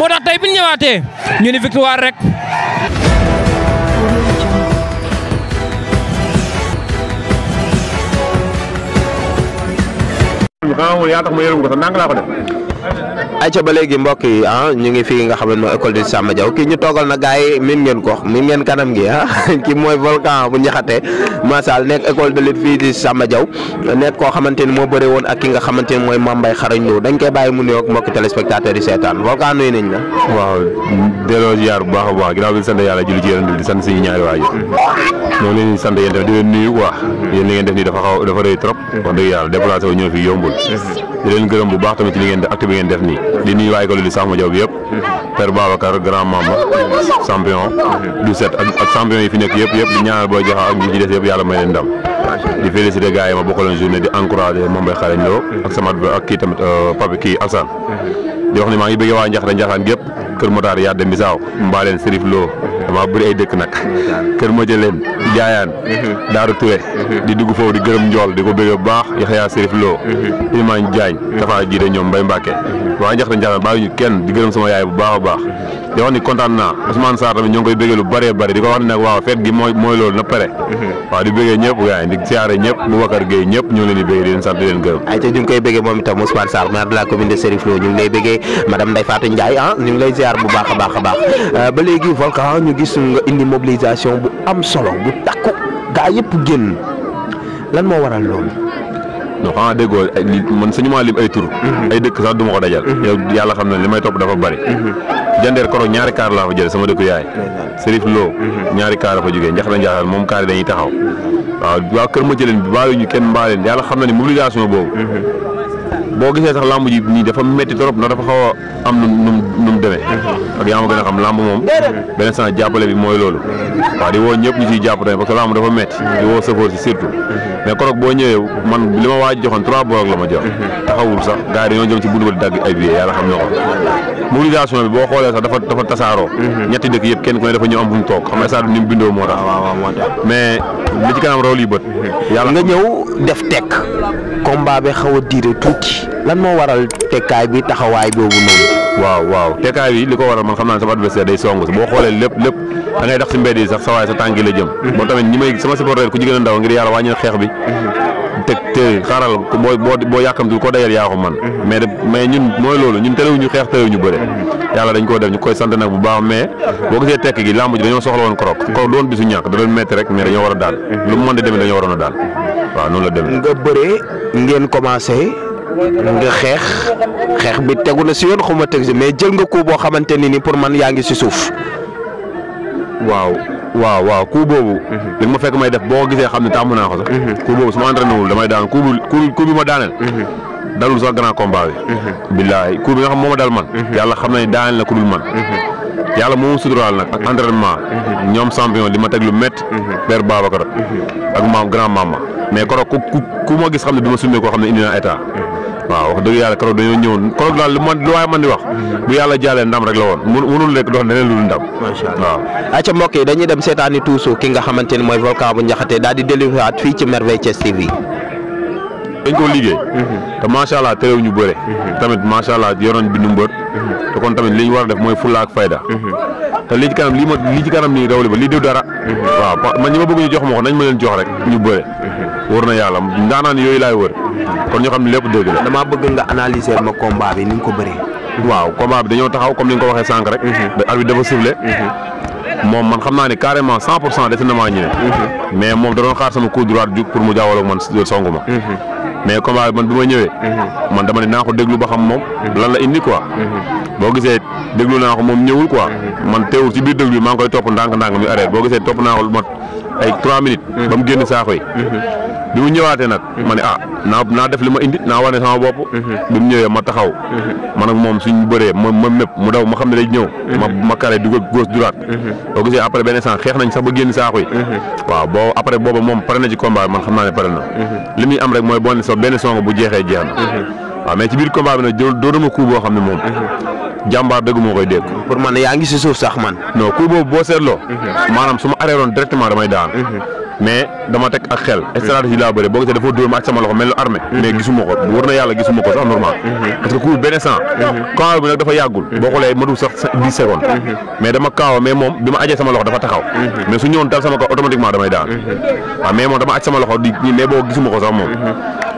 moo tax tey bi ñu ñëwaatee ñu ni victoire rek. ayca ba léegi mbokk yi ñu ngi fii nga xam ne mooy école de Samba Diaw kii ñu toogal na gars yi min ngeen ko min ngeen kanam gi kii mooy Volcan bu Njaxate masal nekk école de lutte fii di Samba Diaw nekk koo xamante ni moo bëre woon ak ki nga xamante ni mooy Mame Mbaye Xarañ Lo dañ koy bàyyi mu nuyoog mbokki téléspectateurs yi seetaan Volcan nuyu nañ la. waaw delloo ziar bu baax a baax ginnaaw bi sant yàlla julli ci yéen di sant suñu ñaari waajur ñoo leen di sant yéen tamit di leen nuyu quoi yéen li ngeen def nii dafa rëy trop wax dëgg yàlla déplacé wu ñëw fi yombul di leen gërëm bu baax tamit ci li ngeen acte bi ngeen def nii di nuyu waa école di Samba Diaw bi yëpp Père Babacar grand Mamba champion du set ak champion yi fi nekk yëpp di ñaanal booy jaxa ak ñi ci des yëpp yàlla may leen ndam di féliciter gars yi ma bokkaloon journée di encourager Mame Mbaye Xarañ Lo ak sama ak kii tamit papi kii Alsane di wax ni maa ngi bëggee waa Njaxate Njaxaan gépp Kër Motaar Yadde Mbisaaw Mbaaleen Serif Lo dama bëri ay dëkk nag Kër Madialeen Jaayaan Daaru Touré di dugg foofu di gërëm njool di ko bëggee bu baax Yaxya Serif Lo Ilimaan Jaañ Tafa jiite ñoom Mbay Mbàkke waa Njaxate Njaxaan bàyyi ñu kenn di gërëm sama yaay bu baax a baax di wax ni kontaan naa Ousmane Sarr tamit ñoo ngi koy bëggee lu bëree bëri di ko wax ni nag waaw feet gi mooy loolu na pare waaw di bëggee ñëpp gars yi di siyaare ñëpp Boubacar Gueye ñëpp ñoo leen di bëggee di leen sant di leen gërëm ay te ñu ngi koy bëggee moom itam Ousmane Sarr maire de la commune de Serif Lo ñu ngi lay bëggee madame Ndeye Fatou Ndiaye ñu ngi lay ziar bu baax a baax a baax ba léegi Volcan ñu gis nga indi mobilisation bu am solo bu takku gaa yëpp génn lan moo waral loolu. non xanaa déggoo man suñu maa lim ay tur ay dëkk sax du ma ko dajal yow yàlla xam na li may topp dafa bëri jandeer koroog ñaari kaar laa fa jële sama dëkku yaay Serif Lo ñaari kaar la fa jógee Njaxate Njaxaan moom kaar yi dañuy taxaw waaw waa Kër Madialeen bi baaluñu kenn mbaaleen yàlla xam na ni mobilisation boobu boo gisee sax lamb ji nii dafa métti trop ndax dafa xaw a am nu mu demee ak yaa ma gën a xam lamb moom beneen sens jàppale bi mooy loolu waaw di woo ñëpp ñu ciy jàpp tamit parce que lamb dafa métti di woo sëfoor si surtout mais koroog boo ñëwee man li ma waaj joxoon 3 bolok la ma jox taxawul sax gars yi dañoo jëm ci buntu ba di dagg ay billets yàlla xam na ko mobilisation bi boo xoolee sax dafa tasaaroo ñetti dëkk yëpp kenn ku ne dafa ñëw am fu mu toog xam nga stade bi ni mu bindoo moo tax mais li ci kanam raw lii bët yàlla nga ñëw def tekk combat bi xaw a diire tuuti lan moo waral tekkaay bi taxawaay boobu noonu. waaw tekkaay bi li ko waral man xam naa ne sama adversaire day song si boo xoolee lépp da ngay dox si mbedd yi sax sa waay sa tànki la jëm. boo tamit ñi may sama supporter ku jigéen a ndaw ngir yàlla wàññi xeex bi. te xaaral boo yàkkamtul ko dayal yaa ko man mais ñun mooy loolu ñun terewuñu xeex terewuñu bëre. yàlla dañ koo def ñu koy sant nag bu baax mais boo gisee tekk gi làmb ji dañoo soxla woon korok doon bisu ñàkk da doon métti rek mais dañoo war a daal lu mu mën di demee dañoo waroon a daal waaw noonu la demee. nga bëree ngeen commencé nga xeex bi tegu na si yoon xuma teg si mais jël nga coup boo xamante ni pour man yaa ngi si suuf. waaw coup boobu. li ma fekk may def boo gisee xam ne tàmm naa ko sax. coup boobu su ma entraîné wul damay daan coup bi ma daaneel. dalul sax grand combat bi. billaay coup bi nga xam moo ma dal man. yàlla xam na ne daaneel na ku dul man. yàlla moo ma suturaal nag ak entraînement. ñoom champion di ma teg lu métti. Père Babacar. ak grand Mama. mais koroog ku ma gis xam ne du ma sumee koo xam ne indi naa état. waaw wax dëgg yàlla koroog dañoo ñëwoon koroog daal lu waaye man di wax bu yàlla jàllee ndam rek la woon mënul rek dox leneen lu dul ndam. macha allah waaw. ayca mbokk yi dañuy dem seetaani tuusu ki nga xamante ni mooy Volcan bu Njaxate daal di delluwaat fii ci Merveille Thiès TV. dañ ko liggéey. te macha allah terew ñu bëre. tamit macha allah yoroon bindu mbër. te kon tamit li ñu war a def mooy fulla ak fayda. te li ci kanam li ci kanam nii rawli ba lii du dara. waaw man ñi ma bëgg ñu jox ma ko nañ ma leen jox rek ñu bëre. wóor na yàlla ndaanaan yooyu laay wër kon ñu xam ne lépp dëgg la. damaa bëgg nga analyser ma combat bi ni nga ko bëree. waaw combat bi dañoo taxaw comme ni nga ko waxee sànq rek. arbitre dafa sifflé. moom man xam naa ne carrément 100% dese na maa ñëwee. mais moom da doon xaar sama coup droit jug pour mu jaawale ak man songu ma. mais combat bi man bi ma ñëwee. man dama ne naa ko déglu ba xam moom. lan la indi quoi. boo gisee déglu naa ko moom ñëwul quoi. man teewul ci biir déglu bi maa ngi koy topp ndànk-ndànk mi arrêté boo gisee topp naa ko lu mat ay 3 minutes. ba mu génn saako yi. bi mu ñëwaatee nag. ma ne naa def li ma indi naa wane sama bopp. bi mu ñëwee ma taxaw. man ak moom suñu bëree ma mépp mu daw ma xam ne day ñëw. ma carré dugal gauche droite. boo gisee après benn instant xeex nañ sax ba génn saako yi. waaw boo après booba moom pare na ci combat bi man xam naa ne pare na. li muy am rek mooy benn song bu jeexee jeex na. waaw mais ci biir combat bi nag dóor na ma coup boo xam ne moom. jàmbaar dëgg moo koy dégg. pour man yaa ngi si suuf sax man. non coup boobu boo seetloo. maanaam su ma arrêté woon directement damay daan. mais dama teg ak xel stratégie laa bëre boo gisee dafa dóor ma ak sama loxo mel lu armé mais gisuma ko war na yàlla gisuma ko sax normal parce que coup benn instant kaaw bi nag dafa yàggul boo xoolee ma dul sax 10 secondes mais dama kaaw mais moom bi ma ajee sama loxo dafa taxaw mais su ñëwoon dal sama kaw automatiquement damay daan waaw mais moom dama aj sama loxo di mais boo gisuma ko sax moom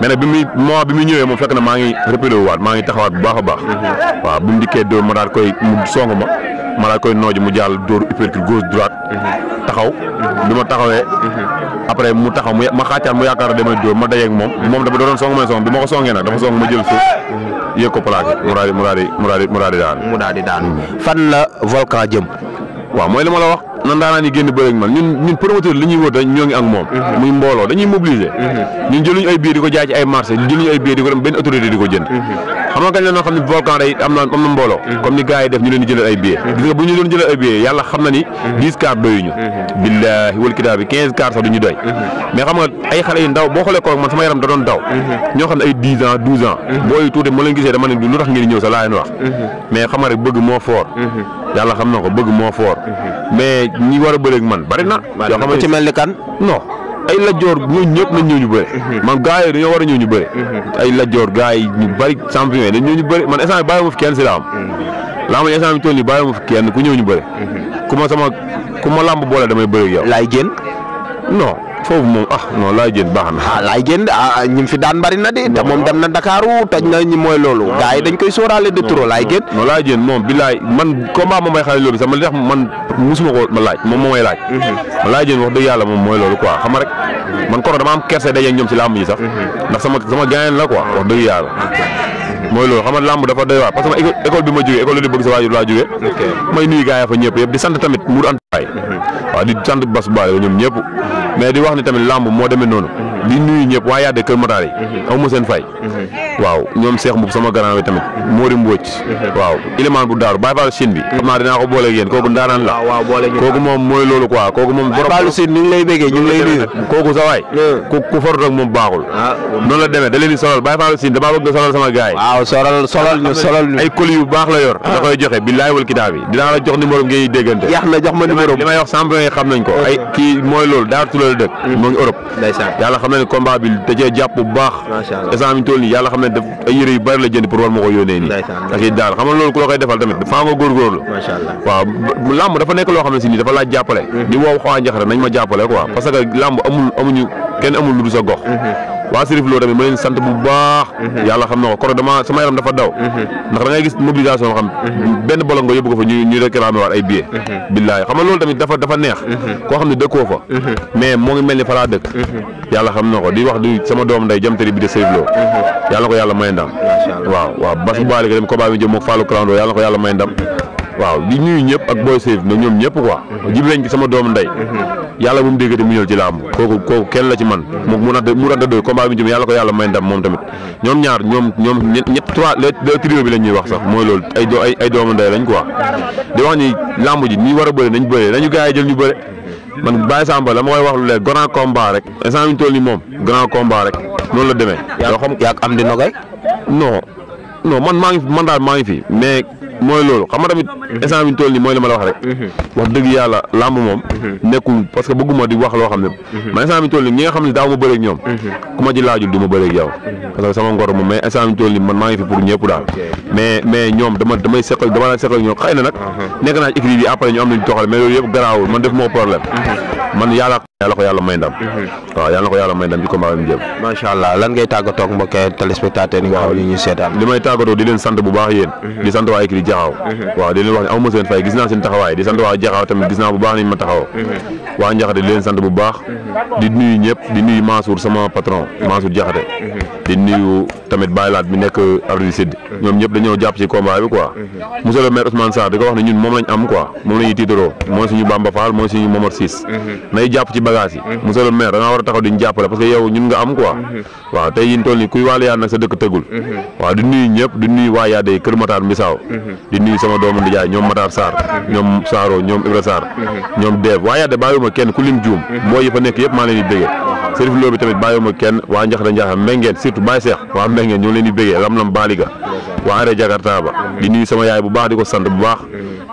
mais nag bi muy ñëwee moom fekk na maa ngi repéré waat maa ngi taxawaat bu baax a baax waaw bi mu dikkee dóor ma daal koy mu song ma daal koy nooju mu jàll dóor uppercut gauche droite taxaw bi ma taxawee après mu taxaw ma xaacaan mu yaakaar damay dóor ma dajeeg moom dafa doon song may song bi ma ko songee nag dafa song ma jël suuf yéeg ko plaqué mu daal di daan fan la Volcan jëm. waaw mooy li ma la wax nan daanaa ni génn bëre ak man ñun promoteur li ñuy wër dañ ñoo ngi ak moom muy mbooloo dañuy mobiliser ñun jëluñu ay billets di ko jaay ci ay marché jëluñu ay billets di ko dem benn autorité di ko jënd xam nga kañ la noo xam ne Volcan day am na mbooloo comme ni gars yi def ñu leen di jëlal ay billets gis nga bu ñu doon jëlal ay billets yàlla xam na ni 10 cars doyuñu billaahi wal kitaab bi 15 cars sax du ñu doy mais xam nga ay xale yu ndaw boo xoolee ko man sama yaram da doon daw ñoo xam ne ay 10 ans 12 ans booy tuuti ma leen gisee dama ne lu tax ngeen ñëw sa laa leen wax mais xam nga rek bëgg moo fort yàlla xam na ko bëgg moo fort mais ñi war a bëre ak man bari na yoo xam ne ci mel ni kan non ay lajjoor ñooñu ñëpp nañ ñëw ñu bëre man gars yi dañoo war a ñëw ñu bëre ay lajjoor gars yi ñu bëri champion dañ ñëw ñu bëre man instant bi bàyyi ma fi kenn si la am instant bi toll nii bàyyi ma fi kenn ku ñëw ñu bëre ku ma làmb boole damay bëre ak yow laay génn non foofu moom non laay jën baax na. laay jën ñi fi daan bari na de te moom dem na Dakaaru toj na ñi mooy loolu. gars yi dañ koy sóoraale de trop laay jën. non laay jën moom bilaay man combat moom may xale loolu sax man li tax man musuma ko ma laaj moom moo may laaj. ma laay jën wax dëgg yàlla moom mooy loolu quoi xam nga rek man koro dama am kerse daje ak ñoom ci làmb ji sax ndax sama gaañan la quoi wax dëgg yàlla. mooy loolu xam nga làmb dafa doy waar parce que école bi ma jógee école di bëgg sa waajur laa jógee may nuyu gars yi fa ñëpp yëpp di sant tamit Mour Antaay waaw di sant Bas Baale ñoom ñëpp mais di wax ni tamit làmb moo demee noonu di nuyu ñëpp waa Yadde Kër Matar yi xamuma seen fay waaw ñoom Cheikh Mboub sama grand bi tamit Mori Mbodj waaw Iliman bu Daaru Baye Fall Chine bi xam naa dinaa ko boole ak yéen kooku ndaanaan la kooku moom mooy loolu quoi kooku moom Baye Fall Chine ñu ngi lay béggee ñu ngi lay nuyu kooku sa waay ku farut ak moom baaxul noonu la demee da leen di solal Baye Fall Chine damaa bëgg solal sama gars yi solal ñu ay colis yu baax la yor da koy joxe billaay wal kitaab yi dinaa la jox numéro ngeen déggante yax na jox ma numéro li may wax champion yi xam nañ ko ay kii mooy loolu Daaru Tulal dëkk moo ngi Europe yàlla xam na ne combat bi da cee jàpp bu baax instant bi toll nii yàlla xam ne daf ay yére yu bari la jënd pour war ma ko yónnee nii ak i daal xam nga loolu ku la koy defal tamit faa nga góorgóorlu waaw làmb dafa nekk loo xam ne si nii dafa laaj jàppale di woow xawaa njaxare nañ ma jàppale quoi parce que làmb amuñu kenn amul lu du sa gox waa Serif Lo tamit ma leen sant bu baax yàlla xam na ko koro dama sama yaram dafa daw ndax da ngay gis mobilisation xam benn bolong nga yóbbu ko fa ñu réclamé waat ay billets billaay xam nga loolu tamit dafa neex koo xam ne dëkkoo fa mais moo ngi mel ni fa laa dëkk yàlla xam na ko di wax di sama doom nday jamtari bi de Serif Lo yàlla ko yàlla may ndam waaw bas bu baali ko dem combat bi jëm mook Fallou Clando yàlla ko yàlla may ndam waaw di nuyu ñëpp ak Boy Serif na ñoom ñëpp quoi jibleñ ci sama doom nday yàlla bu mu déggati mu ñëw ci làmb kooku kenn la ci man moom mu ranta doy combat bi jëm yàlla ko yàlla may ndam moom tamit ñoom ñaar ñoom ñett trois le trio bi lañ ñuy wax sax mooy loolu ay doomu nday lañ quoi di wax ni làmb ji ñi war a bëri nañ bëri nañu gars yi jël ñu bëri man Baye Samba la ma koy wax lu leer grand combat rek instant bi ñu toll nii moom grand combat rek noonu la demee yoo xam yaa am di nogay non man daal maa ngi fi mais mooy loolu xam nga tamit instant bi ñu toll nii mooy li ma la wax rek wax dëgg yàlla làmb moom nekkul parce que bëgguma di wax loo xam ne man instant bi ñu toll nii ñi nga xam ne daaw ma bëreeg ñoom ku ma ci laajul du ma bëreeg yow parce que sama ngor moom mais instant bi ñu toll nii man maa ngi fi pour ñëpp daal mais ñoom damay seqal ñoom xëy na nag nekk naa ci écrit bi après ñu am nañu toxal mais loolu yëpp garaawul man def moo problème man yàlla ko yàlla may ndam waaw yàlla ko yàlla may ndam ci combat bi mu jëm macha allah lan ngay tàggatoo ak mbokki téléspectateurs yi nga xam ne ñu seetaan li may tàggatoo di leen sant bu baax yéen di sant waa écrit Jaxaaw waaw di leen wax ne amuma seen fay gis naa seen taxawaay di sant waa Jaxaaw tamit gis naa bu baax nañ ma taxaw waa Njaxate di leen sant bu baax di nuyu ñëpp di nuyu Mansour sama patron Mansour Jaxate di nuyu tamit Baye Laat bi nekk Ardi Sud ñoom ñëpp dañoo jàpp ci combat bi quoi monsieur le maire Ousmane Sarr di ko wax ne ñun moom lañ am quoi moom la ñuy tiitaroo mooy suñu Bamba Fall mooy suñu Momar Ciss nay jàpp ci bagage yi monsieur le maire da ngaa war a taxaw di ñu jàppale parce que yow ñun nga am quoi waaw tey yin toll ni kuy wàllu yaan nag sa dëkk tëggul waaw di nuyu ñëpp di nuyu waa Yadde Kër Matar Mbisaaw di nuyu sama doomu ndijaay ñoom Matar Sarr ñoom Saaro ñoom Ibra Sarr ñoom Dev waa Yadde bàyyiwuma kenn ku lim juum boo yi fa nekk yëpp maa leen di béggee Serif Lo bi tamit bàyyiwuma kenn waa Njaxate Njaxate Mbengeen surtout Baye Cheikh waa Mbengeen ñoo leen di béggee lam Baliga waa Are Jakarta ba di nuyu sama yaay bu baax di ko sant bu baax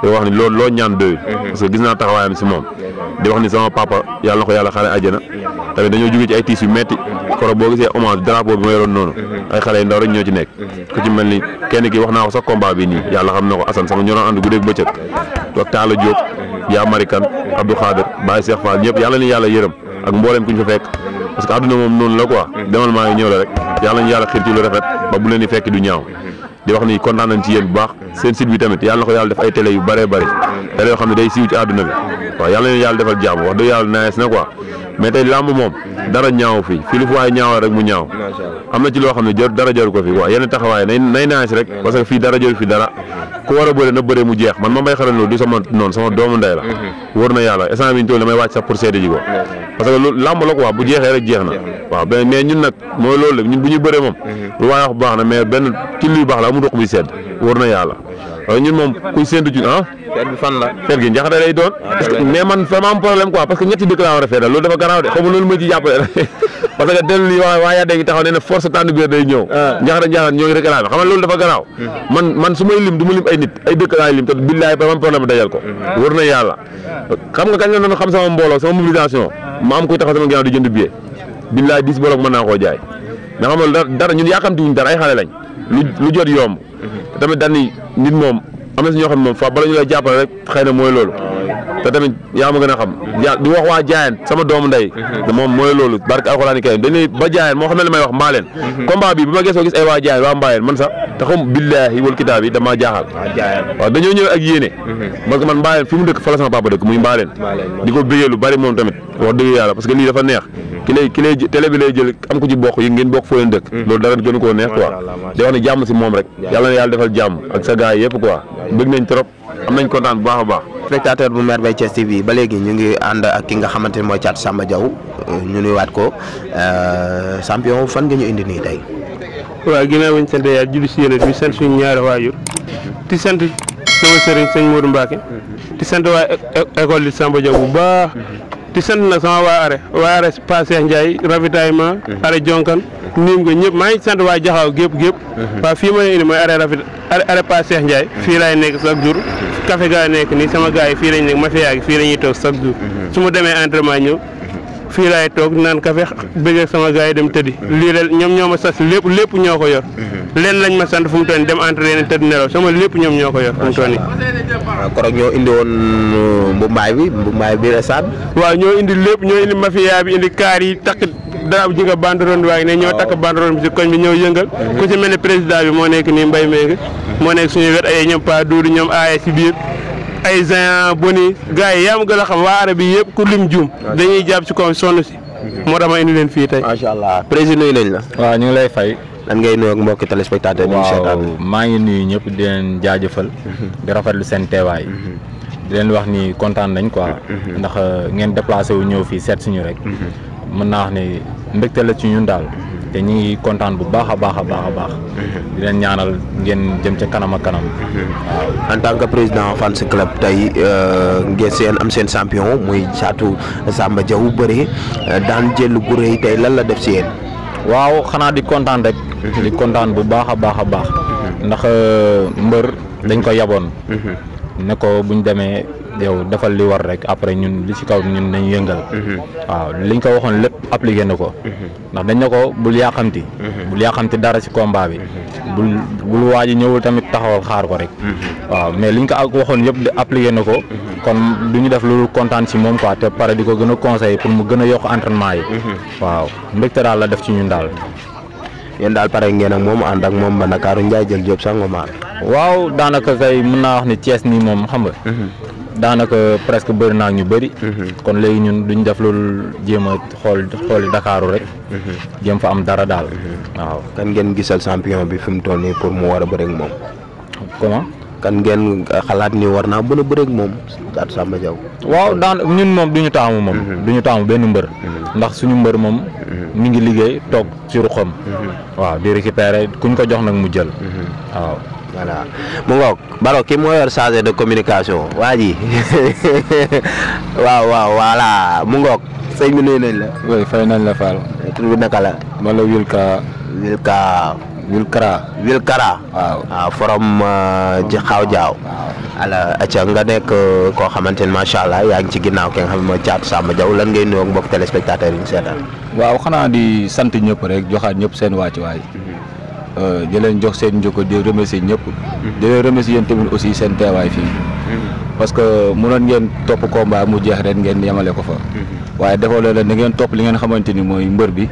di wax ni loolu loo ñaan doyul parce que gis naa taxawaayam si moom di wax ni sama papa yàlla na ko yàlla xale àjjana tamit dañoo jógee ci ay tiis yu metti koro boo gisee hommage drapeau bi ma yoroon noonu ay xale yu ndaw rek ñoo ci nekk ku ci mel ni kenn ki wax naa ko sax combat bi nii yàlla xam na ko Assane sama ñoo doon ànd guddeeg bëccëg ak Talla Diop yaa Marikan Abdou Khader Baye Cheikh Fall ñëpp yàlla ni yàlla yërëm ak mbooleem ku ñu fa fekk parce que àdduna moom noonu la quoi demal maa ngi ñëw la rek yàlla ñu yàlla xiir ci lu rafet ba bu leen di fekk du ñaaw di wax ni kontaan nañ ci yéen bu baax seen site bi tamit yàlla na ko yàlla def ay télé yu bëree bëri télé yoo xam ne day siiw ci àdduna bi waaw yàlla na yàlla defal jàmm wax dëgg yàlla naes na quoi mais tey làmb moom dara ñaaw fii lu fi waaye ñaawal rek mu ñaaw am na ci loo xam ne dara jaru ko fi quoi yenn taxawaay nay naes rek parce que fii dara jaru fi dara ku war a bëre na bëre mu jeex man ma may xaral loolu du sama noonu sama doomu ndey la wóor na yàlla instant bi ñu toll damay wàcc sax pour seede ji ko parce que loolu làmb la quoi bu jeexee rek jeex na waaw mais ñun nag mooy loolu ñun bu ñuy bëree moom lu waaye wax baax na mais benn ci luy baax la amul ruq bi sedd wóor na yàlla waaw ñun moom kuy séntu ci feet bi fan la feet gi njaxate lay doon mais man sama am problème quoi parce que ñetti dëkk laa war a feetal loolu dafa garaaw de xaw ma loolu ma ci jàppale parce que dellu lii waa yaa dégg taxaw nee na force tànn biir day ñëw njaxate ñoo ngi réclamé xam nga loolu dafa garaaw man su may lim du ma lim ay nit ay dëkk laay lim te billaay ba man problème dajal ko wóor na yàlla xam nga kañ la doon xam sama mbooloo sama mobilisation ma am koy taxaw sama ginnaaw di jënd billet billaay 10 bolok mën naa koo jaay mais xam nga dara ñun yaakamti wuñ dara ay xale lañ lu jot yomb tamit dañ ni nit moom am na si ñoo xam ne moom fa bala ñu lay jàppale rek xëy na mooy loolu te tamit yaa ma gën a xam di wax waa Jaayeen sama doomu ndey moom mooy loolu barke alxuraani kay dañuy ba Jaayeen moo xam ne li may wax mbaaleen combat bi ma gisoo gis ay waa Jaayeen waa mbaayeen man sax te xam billaahi wal kitaab yi damaa jaaxal waaw dañoo ñëw ak yéene parce que man mbaayeen fi mu dëkk fa la sama papa dëkk muy mbaaleen di ko bégee lu bari moom tamit wax dëgg yàlla parce que lii dafa neex ki lay télé bi lay jël am ko ci bokk yi ngeen bokk foo leen dëkk loolu dara gënu koo neex quoi di wax ne jàmm si moom rek yàlla na yàlla defal jàmm ak sa gars yi yëpp quoi bëgg nañ trop am nañ kontaan bu baax a baax spectateur bu Merveille Thiès TV ba léegi ñu ngi ànd ak ki nga xamante ne mooy Thiatou Samba Diaw ñu nuyuwaat ko champion fan nga ñu indi nii tey. waaw ginnaaw bañ sant yàlla julli si yéen bi sant suñu ñaari waajur di sant sama sëriñ sëñ Modou Mbacke di sant waa école di Samba Diaw bu baax di sant nag sama waa are Pa Cheikh Ndiaye ravitaillement are jonkan niim nga ñëpp maa ngi sant waa Jaxaaw gépp waaw fii ma indi mooy are Pa Cheikh Ndiaye fii laay nekk chaque jour café gaa nekk nii sama gars yi fii lañ nekk ma fi yàgg fii la ñuy toog chaque jour su ma demee entraînement ñëw fii laay toog naan café bëgg sama gars yi dem tëddi lii la ñoom ñoo ma sas lépp ñoo ko yor leen lañ ma sant fu mu toll nii dem entraîné tëdd nelaw sama lépp ñoom ñoo ko yor fu mu toll nii. waaw korog ñoo indi woon mbumbaay bi resaan. waaw ñoo indi lépp ñoo indi mafia bi indi kaar yi takk daa ji nga banderone waaye ne ñoo takk banderone bi si koñ bi ñëw yëngal ku ci mel ne président bi moo nekk nii mbay meegi moo nekk suñu wet ay ñoom pa duudu ñoom aaye si biir ay Géant boni gars yi yaa ma gën a xam waa arabi yëpp ku lim juum dañuy jàpp ci kaw sonn si moo tax ma indi leen fii tey. macha allah président nuyu nañ la. waaw ñu ngi lay fay. lan ngay nuyu ak mbokki téléspectateur bi. waaw maa ngi nuyu ñëpp di leen jaajëfal. di rafetlu seen teewaay. di leen wax ni kontaan nañ quoi. ndax ngeen déplacé wu ñëw fii seet suñu rek. mën naa wax ni mbégte la ci ñun daal. te ñu ngi kontaan bu baax a baax a baax. di leen ñaanal ngeen jëm ca kanam ak kanam. waaw en tant que président fans club tey ngeen am seen champion muy Thiatou Samba Diaw bëri daan jël gu rëy tey lan la def si yéen. waaw xanaa di kontaan rek. di kontaan bu baax a baax. ndax mbër dañ ko yaboon. ne ko buñ demee yow defal li war rek après ñun li ci kaw ñun dañ yëngal. waaw liñ ko waxoon lépp appliqué na ko. ndax dañ ne ko bul yàqamti. bul yàqamti dara ci combat bi. bul waaj ñëwul tamit taxawal xaar ko rek. waaw mais liñ ko ak waxoon yëpp de appliqué na ko. kon du ñu def lu kontaan ci moom quoi te pare di ko gën a conseillé pour mu gën a yokk entraînement yi. waaw mbégte daal la def ci ñun daal. yéen daal pare ngeen ak moom ànd ak moom ba Ndakaaru Ndiaye jël Diop Sangomar. waaw daanaka kay mën naa wax ni Thiès nii moom xam nga. daanaka presque bëri naa ak ñu bëri. kon léegi ñun duñ def loolu jéem a xooli Dakaaru rek. jéem fa am dara daal. waaw kan ngeen gisal champion bi fi mu toll nii pour mu war a bëre ak moom. comment. kan ngeen xalaat ni war naa mën a bëre ak moom Thiatou Samba Diaw. waaw ñun moom du ñu taamu moom. du ñu taamu benn mbër. ndax suñu mbër moom. mi ngi liggéey toog ci ruxam. waaw di récupérer kuñ ko jox nag mu jël. waaw. voilà mu ngoog Baro kii moo yor chargé de communication waa ji waaw voilà mu ngoog sëñ bi nuyu nañ la. oui fay nañ la Fall. tur bi naka la. man la Wilka. Wilkara waaw from xaaw jaaw ala acca nga nekk koo xamante ni macha allah yaa ngi ci ginnaaw ki nga xam ne mooy Thiatou Samba Diaw lan ngay nuyoo ak mbokk téléspectateurs yi ñu seetaan. waaw xanaa di sant ñëpp rek joxaat ñëpp seen wàccuwaay di leen jox seen njëkk di remercier ñëpp di leen remercier yéen tamit aussi seen teewaay fii parce que mënoon ngeen topp combat mu jeex ren ngeen yemale ko fa waaye defoo leen da ngeen topp li ngeen xamante ni mooy mbër bi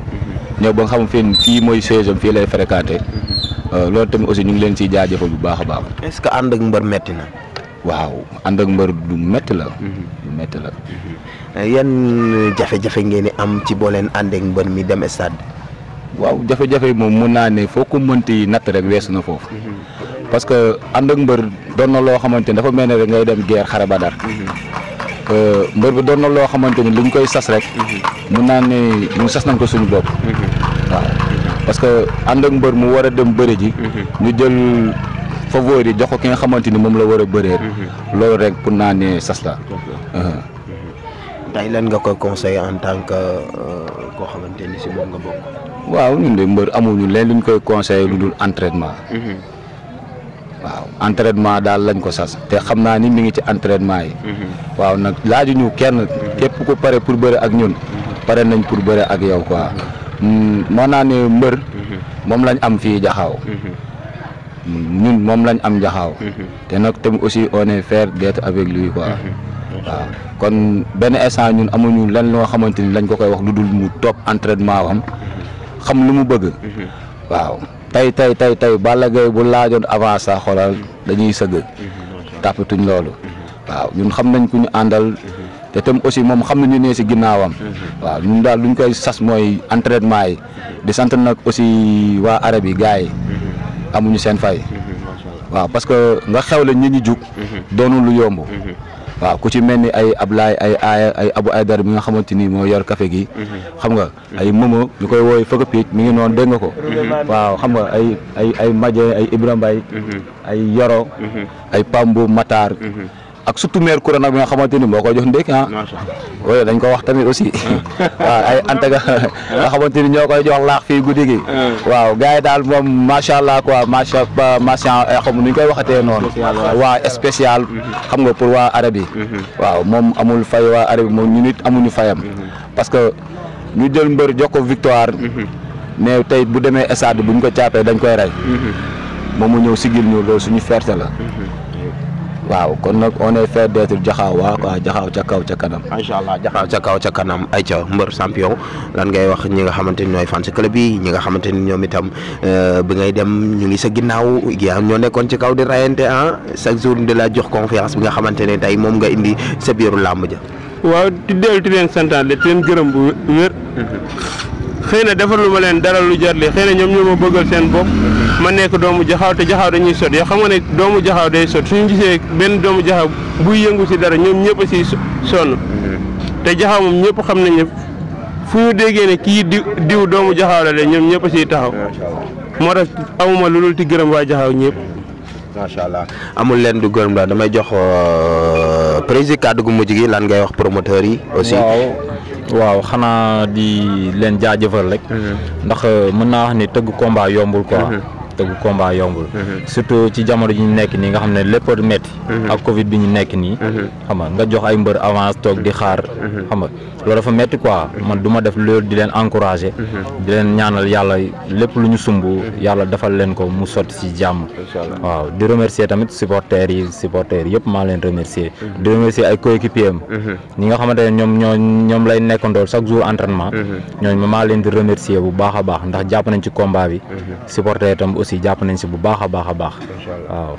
ñëw ba nga xam fii mooy saison fii lay fréquenté loolu tamit aussi ñu ngi leen ciy jaajëfal bu baax a baax. est-ce que ànd ak mbër metti na. waaw ànd ak mbër du métti la. du métti la. yan jafe-jafe ngeen di am ci boo leen ànd ak mbër mi dem stade. waaw jafe-jafe moom mun naa ne foo ko mënti natt rek weesu na foofu. parce que ànd ak mbër doon na loo xamante ni dafa mel ne rek ngay dem guerre xare Badar. mbër bi doon na loo xamante ni luñ koy sas rek. mun naa ne ñu sas nañ ko suñu bopp. waaw parce que ànd ak mbër mu war a dem bëre ji. ñu jël. favori jox ko ki nga xamante ni moom la war a bëree. loolu rek pour naa ne sas la. tey lan nga koy conseiller en tant que koo xamante ni si moom nga bokk. waaw ñun de mbër amuñu leen luñ koy conseiller lu dul entraînement. waaw entraînement daal lañ ko sas te xam naa ni mi ngi ci entraînement yi. waaw nag laajuñu kenn képp ku pare pour bëre ak ñun pare nañ pour bëre ak yow quoi moo naa ne mbër moom lañ am fii Jaxaaw. ñun moom lañ am Jaxaaw te nag tamit aussi on est fier d'être avec lui quoi. waaw kon benn instant ñun amuñu lan loo xamante ni lañ ko koy wax lu dul mu topp entraînement wam xam lu mu bëgg. waaw tey Balla Gaye bu laajoon avant ça xoolal dañuy sëgg. tàppatuñ loolu. waaw ñun xam nañ ku ñu àndal te tam aussi moom xam nañu ne si ginnaawam. waaw ñun daal luñ koy sas mooy entraînement yi di sant nag aussi waa arab yi gars yi. amuñu seen fay. waaw parce que nga xewle ñi ñu jug doonul lu yomb. waaw ku ci mel ni ay Ablaye ay Abu Aydar mi nga xamante ni moo yor café gi. xam nga ay Momo ñu koy wooy fëgg piic mi ngi noonu dégg nga ko. waaw xam nga ay Madje ay Ibrahima Mbaye ay Yoro ay Pambu Matar. ak surtout maire Koura nag bi nga xamante ni moo koy jox ndékki oui dañ ko wax tamit aussi. waaw ay Antaga nga xamante ni ñoo koy jox laax fii guddi gi. waaw gars yi daal moom macha allah quoi macha xam nu ñu koy waxatee noonu. waa spécial. xam nga pour waa arabe yi. waaw moom amul fay waa arabe moom ñu nit amuñu fayam. parce que ñu jël mbër jox ko victoire. mais tey bu demee stade buñ ko caapee dañ koy rey. moom mu ñëw sigil ñu loolu suñu fierté la. waaw kon nag on est fier d'être Jaxaaw waa quoi Jaxaaw ca kaw ca kanam. macha allah Jaxaaw ca kaw ca kanam ayca mbër champion lan ngay wax ñi nga xamante ni ñooy fan si club yi ñi nga xamante ni ñoom itam bi ngay dem ñu ngi sa ginnaaw yaa ñoo nekkoon ci kaw di rayante chaque jour di la jox confiance bi nga xamante ne tey moom nga indi sa biiru làmb ja. waaw di dellu di leen santaat di leen gërëm bu wér. xëy na defalu ma leen dara lu jar li xëy na ñoom ñoo ma bëggal seen bopp ma nekk doomu Jaxaaw te Jaxaaw dañuy sot yoo xam nga ne doomu Jaxaaw day sot suñu gisee benn doomu Jaxaaw buy yëngu si dara ñoom ñëpp a si sonn te Jaxaaw moom ñëpp xam nañ ne fu ñu déggee ne kii diw doomu Jaxaaw la de ñoom ñëpp a siy taxaw moo tax amuma lu dul ti gërëm waa Jaxaaw ñëpp. macha allah amul leen du gërëm la damay jox président kàddu gu mujj gi lan ngay wax promoteur yi. aussi waaw xanaa di leen jaajëfal rek. ndax mën naa wax ni tëgg combat yombul quoi. tëgg combat yombul. surtout ci jamono ji ñu nekk nii nga xam ne lépp metti ak Covid bi ñu nekk nii. xam nga jox ay mbër avance toog di xaar. xam nga loolu dafa metti quoi man du ma def loolu di leen encourager. di leen ñaanal yàlla lépp lu ñu sumb yàlla defal leen ko mu sotti ci jàmm. waaw di remercier tamit supporters yi yëpp maa leen remercier. di remercier ay coéquipiers am. ñi nga xamante ne ñoom lay nekkandool chaque jour entraînement. ñooñu maa leen di remercier bu baax a baax ndax jàpp nañ ci combat bi. supporters itam aussi jàpp nañ si bu baax a baax a baax. waaw.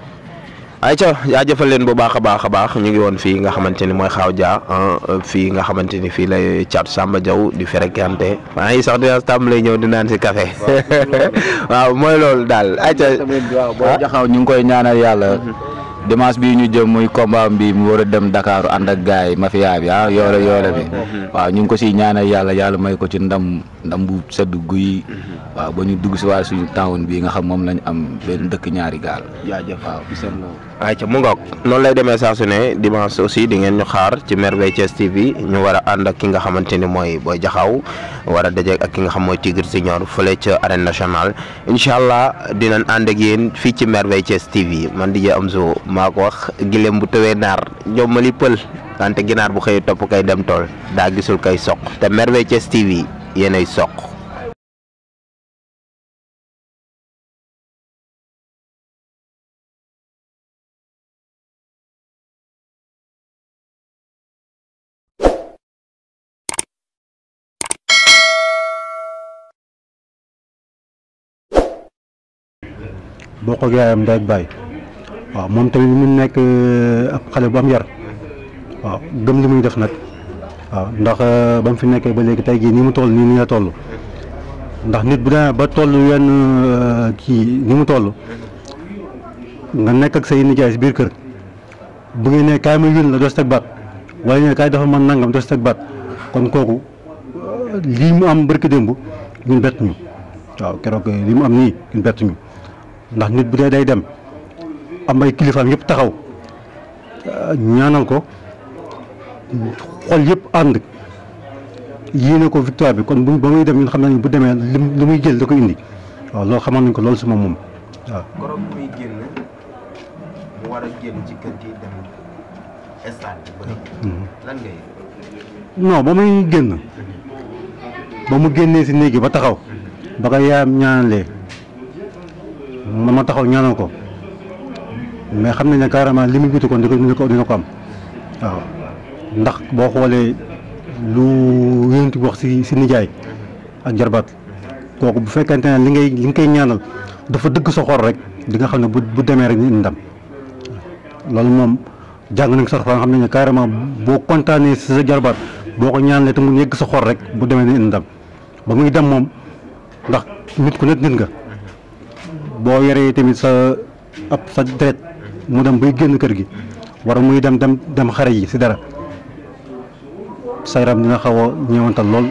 ayca jaajëfal leen bu baax a baax ñu ngi woon fii nga xamante ni mooy xaaw jaa fii nga xamante ni fii lay Thiatou Samba Diaw di fréquenté maa ngi sax dina tàmbalee ñëw di naan si café waaw mooy loolu daal ayca. waaw boo Jaxaaw ñu ngi koy ñaanal yàlla. dimanche bii ñu jëm muy combat bi mu war a dem Dakar ànd ak gars yi mafia bi yoole bi waaw ñu ngi ko siy ñaanal yàlla may ko ci ndam ndam bu sedd guy waaw ba ñu dugg si waa suñu town bii nga xam moom lañ am benn dëkk ñaari gaal. jaajëf waaw ayca mu ngoog noonu lay demee saa su ne dimanche aussi di ngeen ñu xaar ci Merveille Thiès TV ñu war a ànd ak ki nga xamante ni mooy Boy Jaxaw war a daje ak ki nga xam mooy Tigre Junior fële ca arène nationale incha allah dinañ ànd ak yéen fii ci Merveille Thiès TV man DJ Amzo maa ko wax gilem bu tawee naar jommali pël wante ginaar bu xëy topp kay dem tool daa gisul kay soq te Merveille Thiès TV yéenay soq. boo ko yaayam ndey ak baay waaw moom tamit mu nekk ab xale bu am yar waaw gëm li muy def nag waaw ndax ba mu fi nekkee ba léegi tey jii ni mu toll nii la toll ndax nit bu demee ba toll yenn kii ni mu toll nga nekk ak say nijaay si biir kër bu ngeen ne kaay ma yónni la doo si teg baat wala ne kaay dafa mën nangam doo si teg baat kon kooku lii mu am barki démb ñun bett ñu waaw keroog li mu am nii ñun bett ñu ndax nit bu dee day dem am ay kilifaam yëpp taxaw ñaanal ko xol yëpp ànd yéene ko victoire bi kon ba muy dem ñun xam nañ bu demee li muy jël da ko indi waaw loolu xamoon nañ ko loolu si moom waaw. koroog muy génn mu war a génn ci kër gi dem stade bi bëri. lan ngay. non ba muy génn ba mu génnee si néeg yi ba taxaw ba ko yaayam ñaanalee ma taxaw ñaanal ko mais xam nañ ne carrément li mu wuti kon dina ko am waaw ndax boo xoolee lu yénti wax si nijaay ak jarbaat kooku bu fekkente ne li nga koy ñaanal dafa dëgg sa xol rek di nga xam ne bu demee rek ni ndam loolu moom jàng nañ sax fa nga xam ne carrément boo kontaanee si sa jarbaat boo ko ñaanalee te mu yegg sa xol rek bu demee ni ndam ba muy dem moom ndax nit ku nekk nit nga boo yoree tamit sa deret mu dem bay génn kër gi war muy dem xare yi si dara sa yaram dina xaw a ñëwantal lool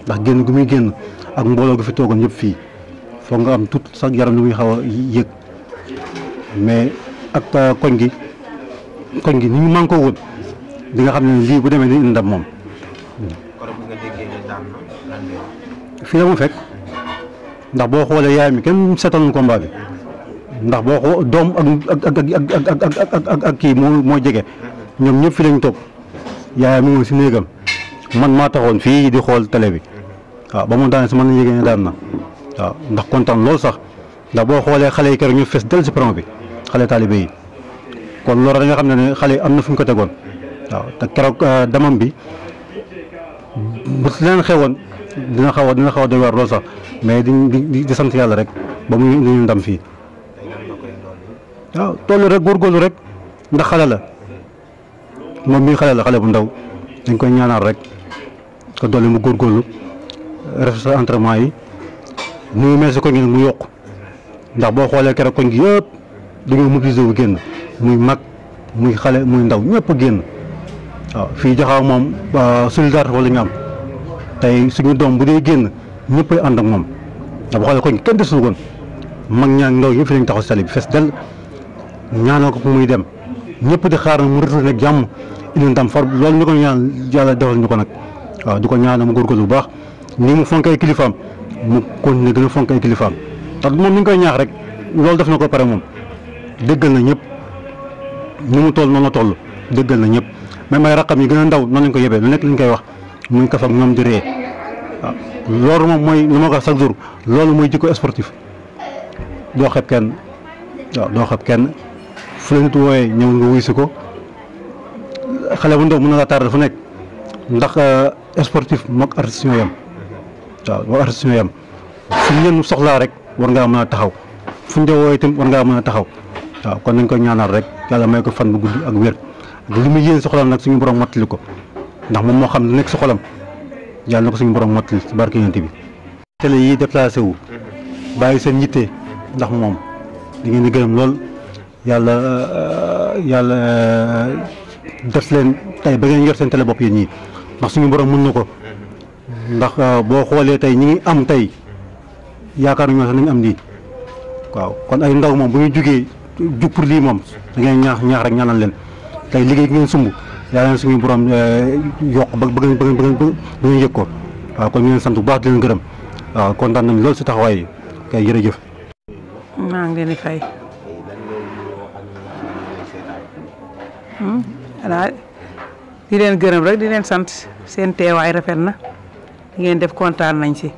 ndax génn gu muy génn ak mbooloo gu fi toogoon yëpp fii foog nga am tout sax yaram lu muy xaw a yëg mais ak koñ gi ni ñu man ko woon di nga xam ne lii bu demee ni ndam moom fii la mu fekk ndax boo xoolee yaay mi kenn seetaloon combat bi ndax boo xoo doom ak kii moo jege ñoom ñëpp fi lañ toog yaay mi ngi si néegam man maa taxoon fii di xool télé bi waaw ba mu daane si man la yégée ne daan na waaw ndax kontaan loolu sax ndax boo xoolee xale yi keroog ñu fees del si peron bi xale taalibe yi kon loolu da nga xam ne xale yi am na fu ñu ko tegoon waaw te keroog damam bi bu si leen xewoon dina xaw a doy waar loolu sax mais di sant yàlla rek ba muy indi ñu ndam fii waaw tollu rek góorgóorlu rek ndax xale la moom mii xale bu ndaw dañ koy ñaanal rek ko dolli mu góorgóorlu ref sa entraînement yi nu mu mel si koñ gi nag mu yokk ndax boo xoolee keroog koñ gi yëpp dañoo mobiliser wu génn muy mag muy xale muy ndaw ñëpp a génn waaw fii Jaxaaw moom solidarité wala ñu am tey suñu doom bu dee génn ñëpp ay ànd ak moom ndax boo xoolee koñ kenn desul woon mag ñaa ndaw yëpp fi lañ taxaw si tali bi fees del ñaanal ko muy dem ñëpp di xaar na mu retourné nag jàmm indi ndam far loolu ñu ko ñaan yàlla defal ñu ko nag waaw di ko ñaanal mu góorgóorlu bu baax ni mu fonk ay kilifaam mu continuer gën a fonk ay kilifaam ndax moom ni ñu koy ñaax rek loolu def na ko pare moom déggal na ñëpp ni mu toll noonu la toll déggal na ñëpp même ay raqam yi gën a ndaw noonu lañ ko yebee lu nekk lañ koy wax muy kaf ak ñoom di ree waaw loolu moom mooy li ma ko wax chaque jour loolu mooy jikko sportif doo xeeb kenn waaw doo xeeb kenn fu la nit wooyee ñëw nga wuy si ko xale bu ndaw mën na laa tardé fu nekk ndax sportif moog artiste ñoo yem waaw moog artiste ñoo yem fu ñu leen soxlaa rek war ngaa mën a taxaw fu ñu dee wooyee itam war ngaa mën a taxaw waaw kon nañ ko ñaanal rek yàlla may ko fan bu gudd ak wér li muy yéen si xolam nag suñu borom mottali ko ndax moom moo xam lu nekk si xolam yàlla na ko suñu borom mottali si barke yonent bi. télé yi déplacé wu bàyyi seen yitte ndax moom di ngeen di gërëm lool yàlla def leen tey ba ngeen yor seen télé bopp yéen ñii ndax suñu borom mën na ko ndax boo xoolee tey ñi ngi am tey yaakaar nañoo sax nañ am lii waaw kon ay ndaw moom bu ñu jugee jug pour lii moom da ngeen ñaax rek ñaanal leen tey liggéey gi ngeen sumb yàlla na suñu borom yokk ba ngeen yëg ko waaw kon ñu leen sant bu baax di leen gërëm waaw kontaan nañ lool si taxawaay yi kay jërëjëf. maa ngi leen di fay. voilà di leen gërëm rek di leen sant seen teewaay rafet na di ngeen def kontaan nañ si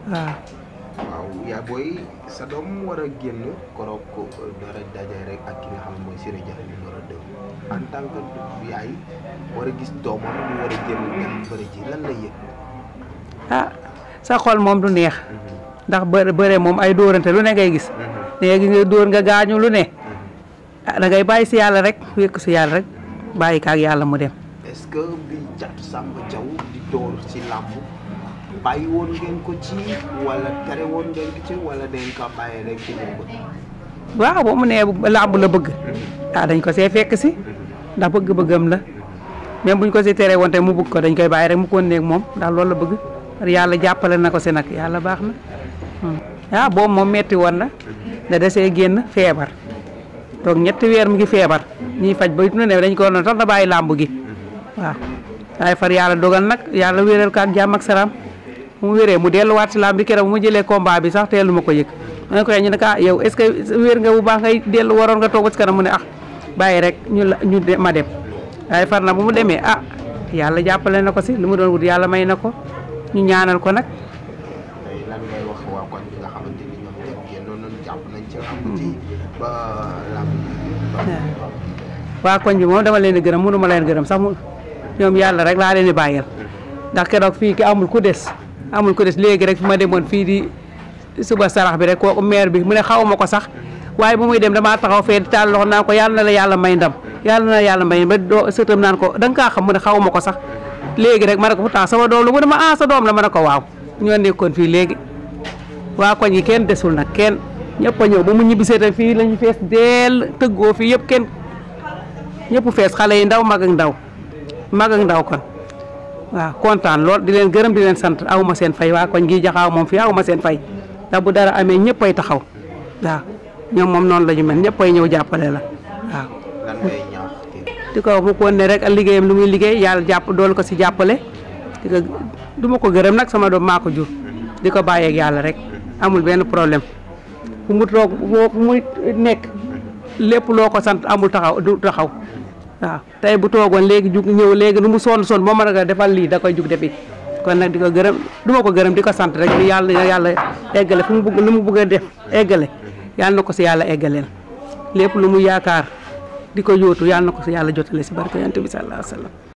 waaw. waaw yaa booy sa doom war a génn koroog ko dara daje rek ak ki nga xam mooy Siré Dia numéro 2 en tant que yaay war a gis doomam mu war a génn dem bëri ji lan la yëg. ah sa xol moom du neex ndax bëre moom ay dóorante lu ne ngay gis léegi nga dóor nga gaañu lu ne ah da ngay bàyyi si yàlla rek wékk si yàlla rek bàyyi kaag yàlla mu dem. est-ce que bi Thiatou Samba Diaw di door ci làmb bàyyi woon ngeen ko ci wala tere woon ngeen ko ci wala dañ ko bàyyi rek ci bëgg. waaw boo mu nee làmb la bëgg ah dañ ko see fekk si ndax bëgg-bëggam la même buñ ko si tere woon te mu bëgg ko dañ koy bàyyi rek mu ko néeg moom ndax loolu la bëgg yàlla jàppale na ko si nag yàlla baax na ah boobu moom metti woon na da desee génn feebar toog 3 weer mu ngi feebar ñuy faj ba nu ne dañ ko doon sax da bàyyi làmb gi waaw waaye far yàlla dogal nag yàlla wéral ko ak jàmm ak salaam mu wéree mu delluwaat si làmb bi keroog mu jëlee combat bi sax teelu ma ko yëg ma ne ko ñu ne ko yow est-ce que wér nga bu baax ngay dellu waroon nga toog ci kanam mu ne bàyyi rek ma dem waaye far na bu mu demee yàlla jàppale na ko si li mu doon wut yàlla may na ko ñu ñaanal ko nag. lan ngay wax waa koñ bi nga xamante ni ñoom ñëpp génnoon nañu jàpp nañ ci làmb ji ba làmb waa koñ bi moom dama leen di gërëm mënu ma leen gërëm sax ñoom yàlla rek laa leen di bàyyal ndax keroog fii ki amul ku des léegi rek fi ma demoon fii di suba sarax bi rek kooku maire bi mu ne xaw ma ko sax waaye bu muy dem damaa taxaw fee di taal loxo naan ko yàlla na la yàlla may ndam yàlla na la yàlla may ba doo sëtam naan ko da nga kaa xam mu ne xaw ma ko sax léegi rek ma ne ko pourtant sama doom la mu ne ma sa doom la ma ne ko waaw ñoo nekkoon fii léegi waa koñ yi kenn desul nag kenn ñëpp a ñëw ba mu ñibbisee tam fii lañu fees dell tëggoo fii yëpp kenn ñëpp fees xale yi ndaw mag ak ndaw kon waaw kontaan lool di leen gërëm di leen sant aw ma seen fay waa koñ gi jaxaaw moom fii aw ma seen fay ndax bu dara amee ñëpp ay taxaw waaw ñoom moom noonu la ñu mel ñëpp ay ñëw jàppale la waaw. lan ngay ñaax di ko mu ko ne rek ak liggéeyam lu muy liggéey yàlla jàpp dool ko si jàppale di ko du ma ko gërëm nag sama doom maa ko jur di ko bàyyeeg yàlla rek amul benn problème fu mu toog fu muy nekk lépp loo ko sant amul du taxaw waaw tey bu toogoon léegi jug ñëw léegi nu mu sonn boo mën a defal lii da koy jug defi kon nag di ko gërëm du ma ko gërëm di ko sant rek ni yàlla eggale fu mu bëgg lu mu bëgg a def eggale yàlla na ko si yàlla eggaleel lépp lu mu yaakaar di ko yóotu yàlla na ko si yàlla jotale si barke yonent bi sallallahu alayhi wa sallam